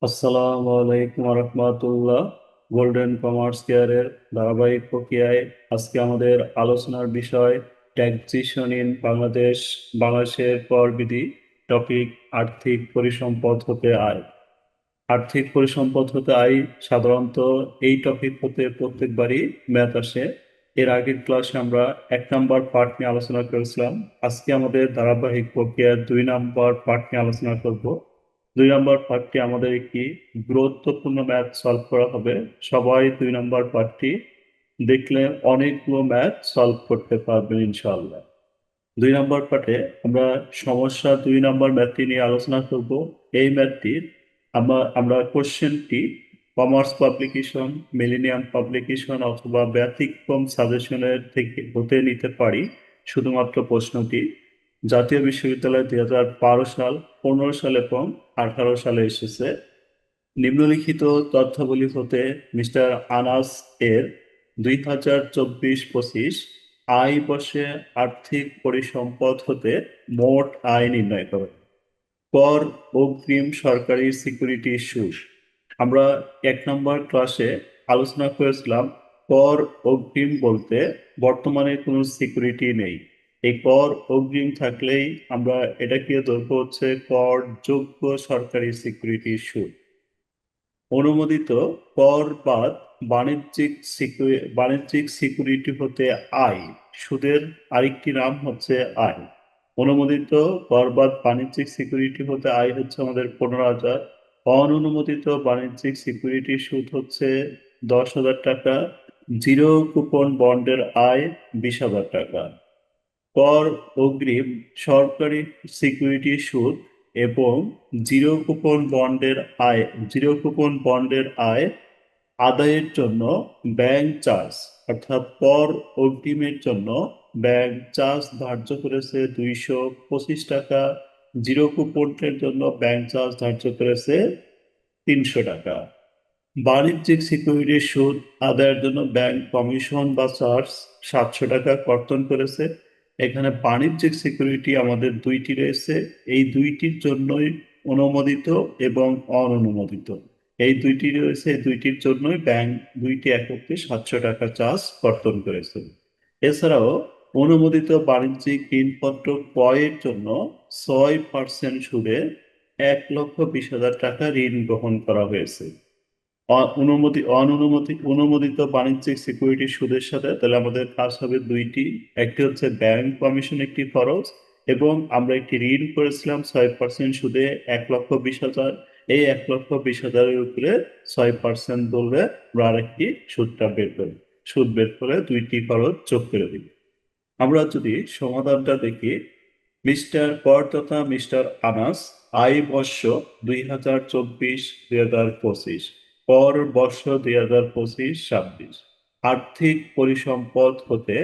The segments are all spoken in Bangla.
আসসালামু আলাইকুম রহমতুল্লাহ। গোল্ডেন কমার্স কেয়ারের ধারাবাহিক প্রক্রিয়ায় আজকে আমাদের আলোচনার বিষয় ট্যাক্সেশন ইন বাংলাদেশের কর বিধি। টপিক: আর্থিক পরিসম্পদ হতে আয়। আর্থিক পরিসম্পদ হতে আয় সাধারণত এই টপিক হতে প্রত্যেকবারই ম্যাথ আসে। এর আগের ক্লাসে আমরা 1 নম্বর পার্ট নিয়ে আলোচনা করেছিলাম। আজকে আমাদের ধারাবাহিক প্রক্রিয়ার 2 নম্বর পার্ট নিয়ে আলোচনা করব। 2 নম্বর পার্টটি আমাদের একটি গুরুত্বপূর্ণ ম্যাথ সলভ করা হবে। সবাই 2 নম্বর পার্টটি দেখলে অনেকগুলো ম্যাথ সলভ করতে পারবেন ইনশাআল্লাহ। 2 নম্বর পার্টে আমরা সমস্যা 2 নম্বর ম্যাথটি নিয়ে আলোচনা করব। এই ম্যাথটির আমরা কোশ্চেনটি কমার্স পাবলিকেশন, মিলেনিয়াম পাবলিকেশন অথবা ব্যতিক্রম সাজেশনের থেকে হতে নিতে পারি। শুধুমাত্র প্রশ্নটি জাতীয় বিশ্ববিদ্যালয় 2012 সাল, 15 সাল এবং 18 সালে এসেছে। নিম্নলিখিত তথ্যাবলী হতে মিস্টার আনাস এর 2024-25 আয় বর্ষে আর্থিক পরিসম্পদ হতে মোট আয় নির্ণয় করে। কর অগ্রিম সরকারি সিকিউরিটি সুদ। আমরা 1 নম্বর ক্লাসে আলোচনা করেছিলাম কর অগ্রিম বলতে বর্তমানে কোনো সিকিউরিটি নেই। এই কর অগ্রিম থাকলেই আমরা এটাকে ধরবো হচ্ছে করযোগ্য সরকারি সিকিউরিটি সুদ। অনুমোদিত কর বাদ বাণিজ্যিক সিকিউরিটি হতে আয়। সুদের আরেকটি নাম হচ্ছে আয়। অনুমোদিত কর বাদ বাণিজ্যিক সিকিউরিটি হতে আয় হচ্ছে আমাদের 15,000। অননুমোদিত বাণিজ্যিক সিকিউরিটির সুদ হচ্ছে 10,000 টাকা। জিরো কুপন বন্ডের আয় 20,000 টাকা। কর অগ্রিম সরকারি সিকিউরিটি সুদ এবং জিরো কুপন বন্ডের আয় জিরো কুপন বন্ডের আয় আদায়ের জন্য ব্যাংক চার্জ, অর্থাৎ কর অগ্রিমের জন্য ব্যাংক চার্জ ধার্য করেছে 225 টাকা। জিরো কুপনের জন্য ব্যাংক চার্জ ধার্য করেছে 300 টাকা। বাণিজ্যিক সিকিউরিটির সুদ আদায়ের জন্য ব্যাংক কমিশন বা চার্জ 700 টাকা কর্তন করেছে। এখানে বাণিজ্যিক সিকিউরিটি আমাদের দুইটি রয়েছে। এই দুইটির জন্যই অনুমোদিত এবং অননুমোদিত। এই দুইটির জন্যই ব্যাংক দুইটি একত্রে 700 টাকা চার্জ কর্তন করেছে। এছাড়াও অনুমোদিত বাণিজ্যিক ঋণপত্র ক্রয়ের জন্য 6% সুদে 1,20,000 টাকা ঋণ গ্রহণ করা হয়েছে। অনুমোদিত বাণিজ্যিক সিকিউরিটি সুদের সাথে তাহলে আমাদের কাজ হবে দুইটি। একটি হচ্ছে ব্যাংক কমিশন একটি খরচ, এবং আমরা একটি ঋণ করেছিলাম 6% সুদে 1,20,000। এই 1,20,000-এর উপরে 6% বললে আমরা আরেকটি সুদ বের করে দুইটি খরচ যোগ করে দিই। আমরা যদি সমাধানটা দেখি, মিস্টার করদাতা মিস্টার আনাস, আয় বর্ষ 2024-2025, কর বর্ষ 2025-26। আর্থিক পরিসম্পদ হতে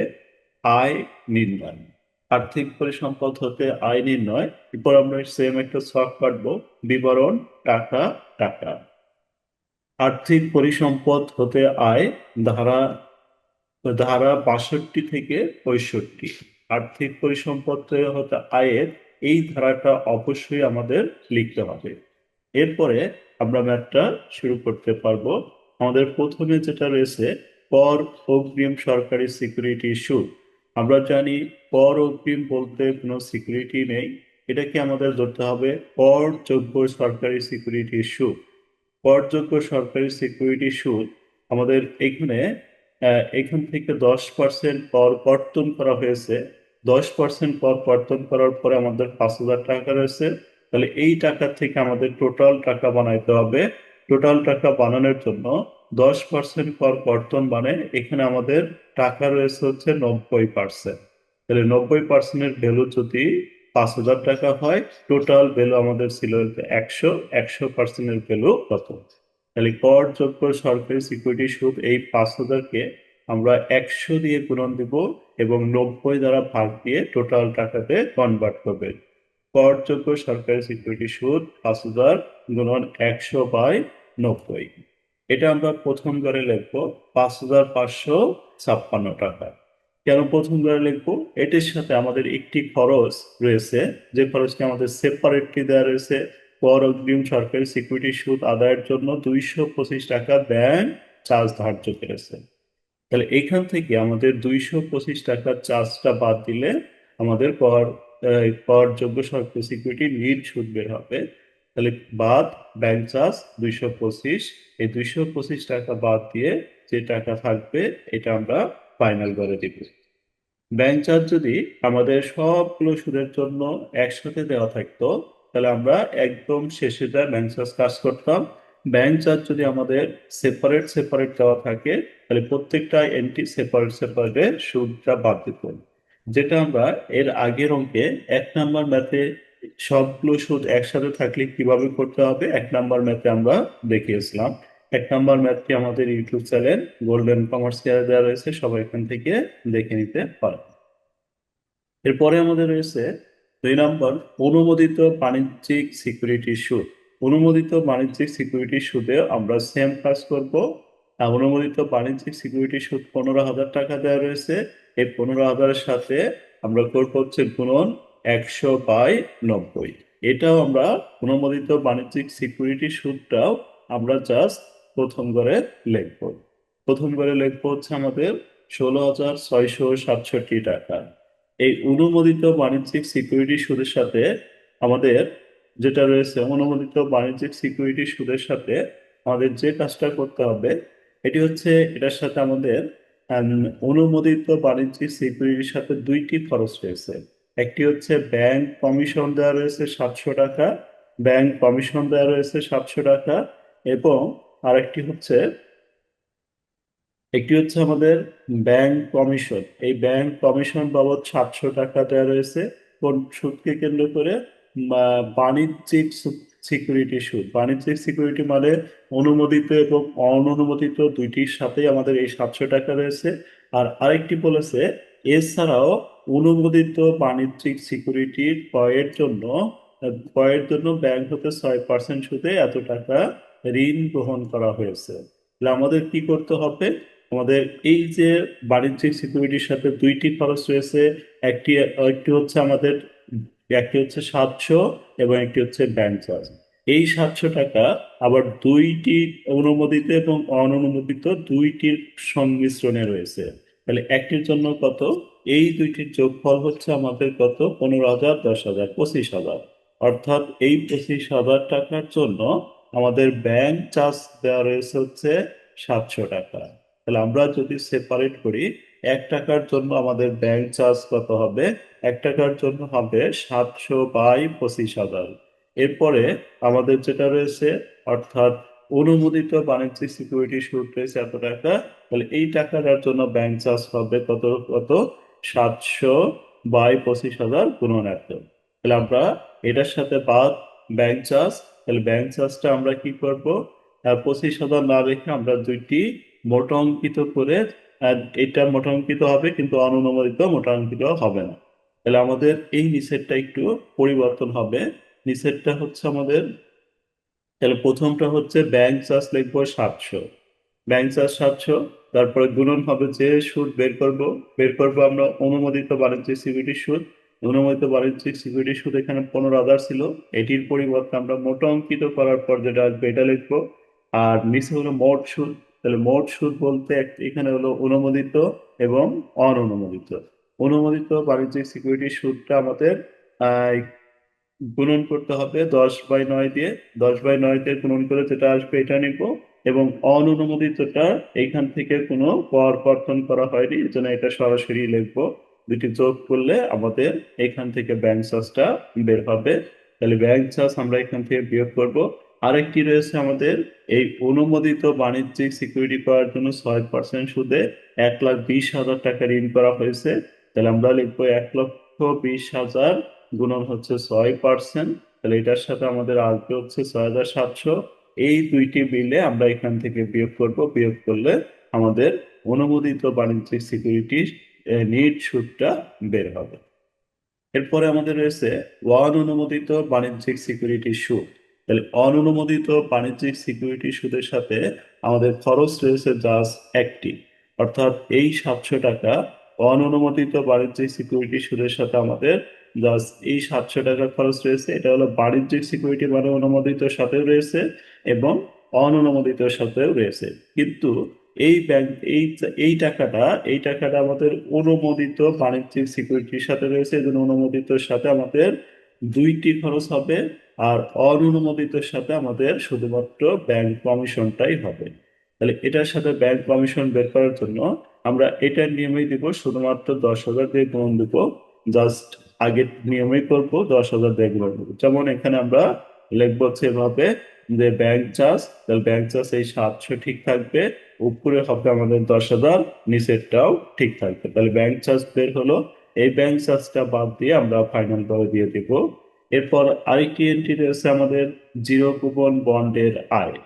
আয় নির্ণয়। আর্থিক পরিসম্পদ হতে আয় নির্ণয়। এরপর আমরা সেম একটা ছক কাটবো। বিবরণ: টাকা টাকা। আর্থিক পরিসম্পদ হতে আয় ধারা ধারা 62 থেকে 65। আর্থিক পরিসম্পদ হতে আয়ের এই ধারাটা অবশ্যই আমাদের লিখতে হবে। এরপরে আমরা ম্যাথটা শুরু করতে পারবো। আমাদের প্রথমে যেটা রয়েছে কর অগ্রিম সরকারি সিকিউরিটি সুদ। আমরা জানি কর অগ্রিম বলতে কোনো সিকিউরিটি নেই। এটাকে আমাদের ধরতে হবে করযোগ্য সরকারি সিকিউরিটি সুদ। করযোগ্য সরকারি সিকিউরিটি সুদ আমাদের এখান থেকে 10% কর কর্তন করা হয়েছে। 10% কর কর্তন করার পরে আমাদের 5,000 টাকা রয়েছে। তাহলে এই টাকা থেকে আমাদের টোটাল টাকা বানাইতে হবে। টোটাল টাকা বানানোর জন্য 10% কর কর্তন মানে এখানে আমাদের টাকা রয়েছে হচ্ছে 90%। তাহলে 90%-এর ভ্যালু যদি 5,000 টাকা হয়, টোটাল ভ্যালু আমাদের ছিল 100। 100%-এর ভ্যালু কত? তাহলে করযোগ্য সরকারি সিকিউরিটি সুদ এই 5,000-কে আমরা 100 দিয়ে গুণন দিব এবং 90 দ্বারা ভাগ দিয়ে টোটাল টাকাতে কনভার্ট করবে। করযোগ্য সরকারি সিকিউরিটি সুদ 5,000 গুণন 100/90। এটা আমরা প্রথম ঘরে লিখবো 5,556 টাকা। কেন প্রথম ঘরে লিখবো? এটির সাথে আমাদের একটি খরচ রয়েছে, যে খরচটি আমাদের সেপারেটলি দেওয়া রয়েছে। কর অগ্রিম সরকারি সিকিউরিটি সুদ আদায়ের জন্য 225 টাকা ব্যাংক চার্জ ধার্য করেছে। তাহলে এইখান থেকে আমাদের 225 টাকার চার্জটা বাদ দিলে আমাদের করযোগ্য সরকারি সিকিউরিটি নিট সুদ বের হবে। তাহলে বাদ ব্যাংক চার্জ 225, এই 225 টাকা বাদ দিয়ে যে টাকা থাকবে এটা আমরা ফাইনাল করে দিব। ব্যাংক চার্জ যদি আমাদের সবগুলো সুদের জন্য একসাথে দেওয়া থাকতো তাহলে আমরা একদম শেষে যা ব্যাংক চার্জ কাজ করতাম। ব্যাংক চার্জ যদি আমাদের সেপারেট সেপারেট দেওয়া থাকে তাহলে প্রত্যেকটা এন্ট্রি সেপারেট সেপারেটে সুদটা বাদ দিত, যেটা আমরা এর আগের অঙ্কে 1 নাম্বার ম্যাথে সবগুলো সুদ একসাথে থাকলে কিভাবে করতে হবে 1 নাম্বার ম্যাথে আমরা দেখিয়েছিলাম। 1 নাম্বার ম্যাথটি আমাদের YouTube channel golden commerce care দেওয়া রয়েছে, সবাই এখান থেকে দেখে নিতে পারেন। এরপরে আমাদের রয়েছে 2 নম্বর, অনুমোদিত বাণিজ্যিক সিকিউরিটি সুদ। অনুমোদিত বাণিজ্যিক সিকিউরিটি সুদে আমরা সেম কাজ করব। অনুমোদিত বাণিজ্যিক সিকিউরিটি সুদ 15,000 টাকা দেওয়া রয়েছে। এই 15,000-এর সাথে আমরা করবো হচ্ছে গুণন 100/90। এটাও আমরা অনুমোদিত বাণিজ্যিক সিকিউরিটি সুদটাও আমরা জাস্ট প্রথম ঘরে লিখবো। প্রথম ঘরে লিখবো হচ্ছে আমাদের 16,667 টাকা। এই অনুমোদিত বাণিজ্যিক সিকিউরিটি সুদের সাথে আমাদের যেটা রয়েছে, অনুমোদিত বাণিজ্যিক সিকিউরিটি সুদের সাথে আমাদের যে কাজটা করতে হবে এটি হচ্ছে, এটার সাথে আমাদের অনুমোদিত বাণিজ্যিক সিকিউরিটির সাথে দুইটি খরচ রয়েছে। একটি হচ্ছে ব্যাংক কমিশন দেওয়া রয়েছে 700 টাকা, ব্যাংক কমিশন দেওয়া রয়েছে 700 টাকা, এবং আরেকটি হচ্ছে আমাদের ব্যাংক কমিশন। এই ব্যাংক কমিশন বাবদ 700 টাকা দেওয়া রয়েছে কোন সুদকে কেন্দ্র করে? বাণিজ্যিক সিকিউরিটি সুদ। বাণিজ্যিক সিকিউরিটি মানে অনুমোদিত এবং অননুমোদিত দুইটির সাথেই আমাদের এই 700 টাকা রয়েছে। আর আরেকটি বলেছে এছাড়াও অনুমোদিত বাণিজ্যিক সিকিউরিটির ক্রয়ের জন্য ব্যাংক হতে 6% সুদে এত টাকা ঋণ গ্রহণ করা হয়েছে। তাহলে আমাদের কি করতে হবে? আমাদের এই যে বাণিজ্যিক সিকিউরিটির সাথে দুইটি খরচ রয়েছে, একটি একটি হচ্ছে আমাদের, একটি হচ্ছে 700 এবং একটি হচ্ছে ব্যাংক চার্জ। এই 700 টাকা আবার দুইটি অনুমোদিত এবং অননুমোদিত দুইটির সংমিশ্রণে রয়েছে। তাহলে একটির জন্য কত? এই দুইটির যোগফল হচ্ছে আমাদের কত? 15,000, 10,000, 25,000। অর্থাৎ এই 25,000 টাকার জন্য আমাদের ব্যাংক চার্জ দেওয়া রয়েছে হচ্ছে 700 টাকা। তাহলে আমরা যদি সেপারেট করি, 1 টাকার জন্য আমাদের ব্যাংক চার্জ কত হবে? 1 টাকার জন্য হবে 700/25,000। এরপরে আমাদের যেটা রয়েছে, অর্থাৎ অনুমোদিত বাণিজ্যিক সিকিউরিটি সুদ রয়েছে এত টাকা। তাহলে এই টাকাটার জন্য ব্যাংক চার্জ হবে কত কত? 700/25,000 গুণন এত। তাহলে আমরা এটার সাথে বাদ ব্যাংক চার্জ। তাহলে ব্যাংক চার্জটা আমরা কি করব? 25,000 না রেখে আমরা দুইটি মোটা অঙ্কিত করে, এটা মোটা অঙ্কিত হবে কিন্তু অননুমোদিত মোটা অঙ্কিত হবে না। তাহলে আমাদের এই নিচেরটা একটু পরিবর্তন হবে। নিচেরটা হচ্ছে আমাদের, তাহলে প্রথমটা হচ্ছে ব্যাংক চার্জ লিখবো 700, ব্যাংক চার্জ 700, তারপরে গুণন হবে যে সুদ বের করব আমরা অনুমোদিত বাণিজ্যিক সিকিউরিটি সুদ। অনুমোদিত বাণিজ্যিক সিকিউরিটি সুদ এখানে 15,000 ছিল, এটির পরিবর্তে আমরা মোটা অঙ্কিত করার পর যেটা আসবে এটা লিখবো। আর নিচে হলো মোট সুদ। তাহলে মোট সুদ বলতে এখানে হলো অনুমোদিত এবং অননুমোদিত। অনুমোদিত বাণিজ্যিক সিকিউরিটি সুদটা আমাদের আহ গুণন করতে হবে 10/9 দিয়ে। 10/9 দিয়ে গুণন করে যেটা আসবে এটা নিব, এবং অননুমোদিতটা এইখান থেকে কোনো কর কর্তন করা হয়নি, এই জন্য এটা সরাসরি লিখবো। দুটি যোগ করলে আমাদের এখান থেকে ব্যাংক চার্জটা বের হবে। তাহলে ব্যাংক চার্জ আমরা এখান থেকে বিয়োগ করব। আরেকটি রয়েছে আমাদের, এই অনুমোদিত বাণিজ্যিক সিকিউরিটি করার জন্য 6% সুদে 1,20,000 টাকা ঋণ করা হয়েছে। তাহলে আমরা লিখবো 1,20,000 গুণন হচ্ছে 6%। তাহলে এটার সাথে আমাদের আসবে হচ্ছে 6,700। এই দুইটি মিলে আমরা এখান থেকে বিয়োগ করব, বিয়োগ করলে আমাদের অনুমোদিত বাণিজ্যিক সিকিউরিটি নিট সুদটা বের হবে। এরপরে আমাদের রয়েছে অননুমোদিত বাণিজ্যিক সিকিউরিটি সুদ। তাহলে অননুমোদিত বাণিজ্যিক সিকিউরিটি সুদের সাথে আমাদের খরচ রয়েছে জাস্ট একটি, অর্থাৎ এই 700 টাকা অননুমোদিত বাণিজ্যিক সিকিউরিটি সুদের সাথে আমাদের জাস্ট এই 700 টাকা খরচ রয়েছে, এটা হলো বাণিজ্যিক সিকিউরিটি মানে অনুমোদিত সাথেও রয়েছে এবং অননুমোদিত সাথেও রয়েছে। কিন্তু এই ব্যাংক এই টাকাটা আমাদের অনুমোদিত বাণিজ্যিক সিকিউরিটির সাথে রয়েছে, এই জন্য অনুমোদিতর সাথে আমাদের দুইটি খরচ হবে, আর অননুমোদিতর সাথে আমাদের শুধুমাত্র ব্যাংক কমিশনটাই হবে। তাহলে এটার সাথে ব্যাংক কমিশন বের করার জন্য আমরা এটার নিয়মেই দিব, শুধুমাত্র 10,000 দিয়ে গুণন দিব, জাস্ট আগের নিয়মেই করবো, 10,000 দিয়ে গুণন দিব। যেমন এখানে আমরা লিখবো হচ্ছে এভাবে যে ব্যাংক চার্জ, তাহলে ব্যাংক চার্জ এই 700 ঠিক থাকবে, উপরে হবে আমাদের 10,000, নিচেরটাও ঠিক থাকবে। তাহলে ব্যাংক চার্জ বের হলো, এই ব্যাংক চার্জটা বাদ দিয়ে আমরা ফাইনাল ভাবে দিয়ে দিব। এরপর আরেকটি এন্ট্রি রয়েছে আমাদের জিরো কুপন বন্ডের আয়।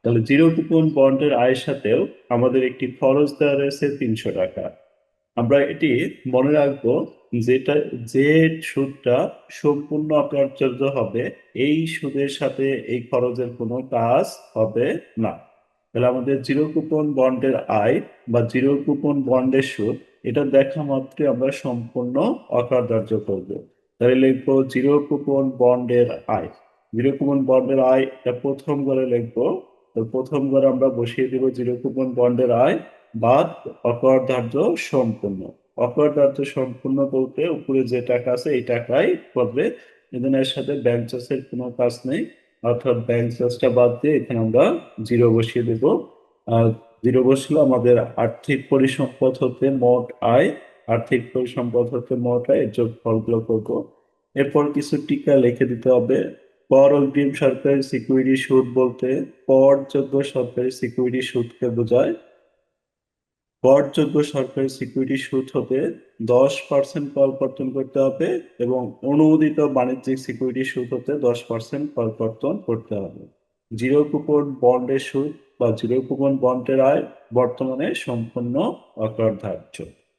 তাহলে জিরো কুপন বন্ডের আয়ের সাথেও আমাদের একটি খরচ দেওয়া রয়েছে 300 টাকা। আমরা এটি মনে রাখবো, যেটা যে সুদটা সম্পূর্ণ অকার্যত হবে, এই সুদের সাথে এই খরচের কোনো কাজ হবে না। তাহলে আমাদের জিরো কুপন বন্ডের আয় বা জিরো কুপন বন্ডের সুদ, এটা দেখা মাত্রই আমরা সম্পূর্ণ অকার্যত করব। তাহলে লিখবো জিরো কুপন বন্ডের আয়। জিরো কুপন বন্ডের আয় এটা প্রথম ঘরে লিখবো। তো প্রথম ঘরে আমরা বসিয়ে দিব জিরো কুপন বন্ডের আয় বাদ অকরধার্য সম্পূর্ণ। অকরধার্য সম্পূর্ণ বলতে উপরে যে টাকা আছে এই টাকাই করবে, এখানে এর সাথে ব্যাংক চার্জের কোনো কাজ নেই, অর্থাৎ ব্যাংক চার্জটা বাদ দিয়ে এখানে আমরা জিরো বসিয়ে দেব। আর জিরো বসলে আমাদের আর্থিক পরিসম্পদ হতে মোট আয়, আর্থিক পরিসম্পদ হতে মোট আয়, এর যোগফলগুলো করবো। এরপর কিছু টিকা লিখে দিতে হবে। কর অগ্রিম সরকারি সিকিউরিটি সুদ বলতে করযোগ্য সরকারি সিকিউরিটি সুদকে বোঝায়। করযোগ্য সরকারি সিকিউরিটি সুদ হতে 10% করকর্তন করতে হবে এবং অনুমোদিত বাণিজ্যিক সিকিউরিটি সুদ হতে 10% করকর্তন করতে হবে। জিরো কুপন বন্ডের সুদ বা জিরো কুপন বন্ডের আয় বর্তমানে সম্পূর্ণ অকরধার্য।